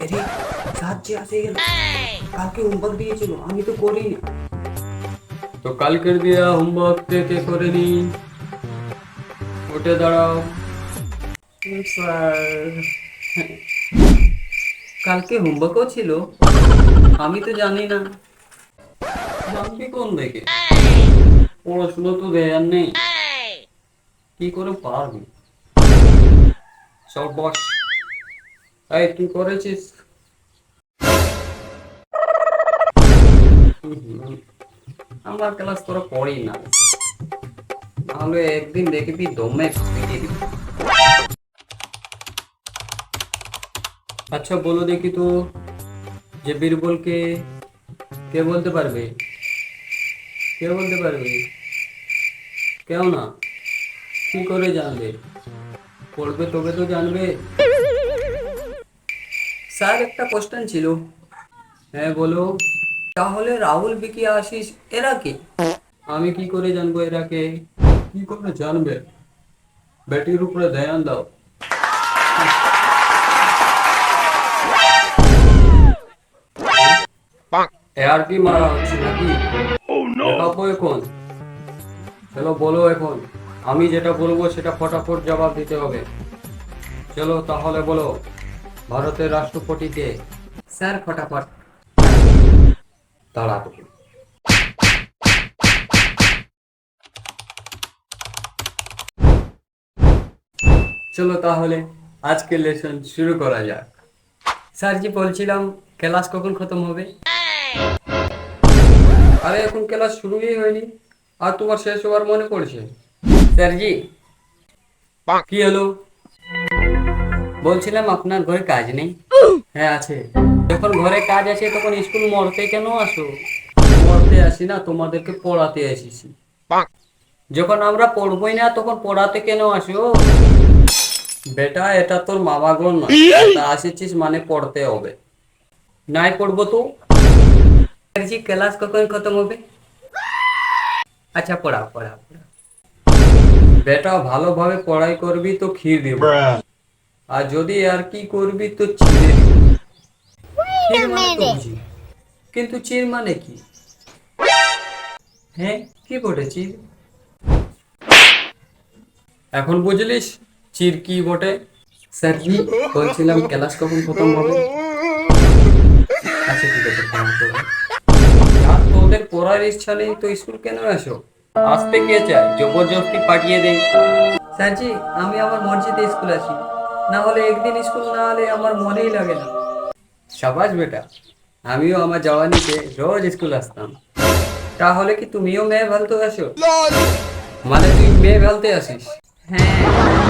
আরে স্যার যে আসে গেল, কালকে হোমওয়ার্ক দিয়েছিল আমি তো করিনি। তো কালকের দেয়া হোমওয়ার্ক কে করেনি? উঠে দাঁড়াও। স্যার, কালকে হোমওয়ার্কও ছিল, আমি তো জানি না। জানবি কোন দেখে? পড়াশুনো তো দেয়ার নেই, কি করে পারবি? চল বস। এই তুই করেছিস? আমার ক্লাস তোরা পড়ি না, নাহলে একদিন দেখবি দমে পিটিয়ে দিবি। আচ্ছা বলো দেখি তো, যে বীরবলকে কে বলতে পারবে? কে বলতে পারবে? কেউ না? কি করে জানবে? পড়বে তবে তো জানবে। স্যার একটা কোশ্চেন ছিল। হ্যাঁ বলো। তাহলে রাহুল, বিকি, আশিস এরা কি? আমি কি করে জানবো এরা কে? কি করে জানবে? ব্যাটির উপরে ধ্যান দাও। আর কি মারা হচ্ছে নাকি? দেখাবো এখন? চলো বলো এখন, আমি যেটা বলবো সেটা ফটাফট জবাব দিতে হবে। চলো তাহলে বলো, ভারতের রাষ্ট্রপতি কে? স্যার ফটাফট। তাড়াতাড়ি। চলো তাহলে আজকের লেসন শুরু করা যাক। স্যার জি বলছিলাম, ক্লাস কখন খতম হবে? আরে এখন ক্লাস শুরুই হয়নি, আর তোমার শেষ হওয়ার মনে পড়ছে? স্যার জি। কি হলো? বলছিলাম আপনার ঘরে কাজ নেই? হ্যাঁ আছে। যখন ঘরে কাজ আছে তখন স্কুল মরতে কেন আসো? মরতে আসি না, তোমাদেরকে পড়াতে এসেছি। যখন আমরা পড়বই না তখন পড়াতে কেন আসো? বেটা এটা তোর মামা গো নয়, এটা আসেছিস মানে পড়তে হবে। নাই পড়বো তো? জি ক্লাস কখন খতম হবে? আচ্ছা পড়া পড়া পড়া। বেটা ভালোভাবে পড়াই করবি তো ক্ষীর দিব, আর যদি আর কি করবি তো ছিঁড়ে দিব। ক্ষীর মানে তো বুঝি, কিন্তু চির মানে কি? হ্যাঁ কি বটে চির? এখন বুঝলিস চির কি বটে? স্যার জি বলছিলাম ক্লাস কখন খতম হবে? আচ্ছা ঠিক আছে ফোন করো। আর তোদের পড়ার ইচ্ছা নেই তো স্কুল কেন আসো? আসতে কে চায়, জবরদস্তি পাঠিয়ে দেই? স্যার জি আমি আমার মসজিদে স্কুল আসি, না হলে একদিন স্কুল না হলে আমার মনেই লাগে না। সাবাস বেটা, আমিও আমার জওয়ানিতে রোজ স্কুল আসতাম। তাহলে কি তুমিও মেয়ে ভালতে আসো? মানে তুই মেয়ে ভালতে আসিস? হ্যাঁ।